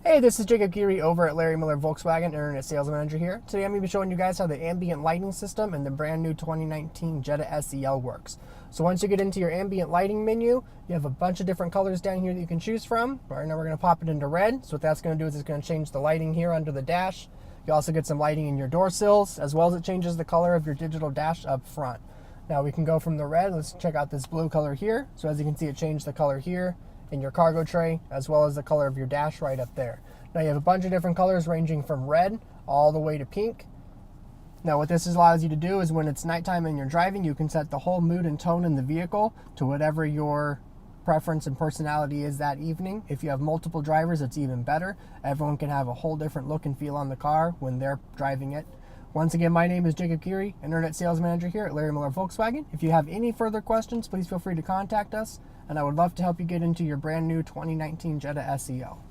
Hey, this is Jacob Geary over at Larry Miller Volkswagen, Internet Sales Manager here. Today I'm going to be showing you guys how the ambient lighting system in the brand new 2019 Jetta SEL works. So once you get into your ambient lighting menu, you have a bunch of different colors down here that you can choose from. Right now we're going to pop it into red. So what that's going to do is it's going to change the lighting here under the dash. You also get some lighting in your door sills, as well as it changes the color of your digital dash up front. Now we can go from the red. Let's check out this blue color here. So as you can see, it changed the color here in your cargo tray, as well as the color of your dash right up there. Now you have a bunch of different colors ranging from red all the way to pink. Now what this allows you to do is when it's nighttime and you're driving, you can set the whole mood and tone in the vehicle to whatever your preference and personality is that evening. If you have multiple drivers, it's even better. Everyone can have a whole different look and feel on the car when they're driving it. Once again, my name is Jacob Geary, Internet Sales Manager here at Larry Miller Volkswagen. If you have any further questions, please feel free to contact us, and I would love to help you get into your brand new 2019 Jetta SEL.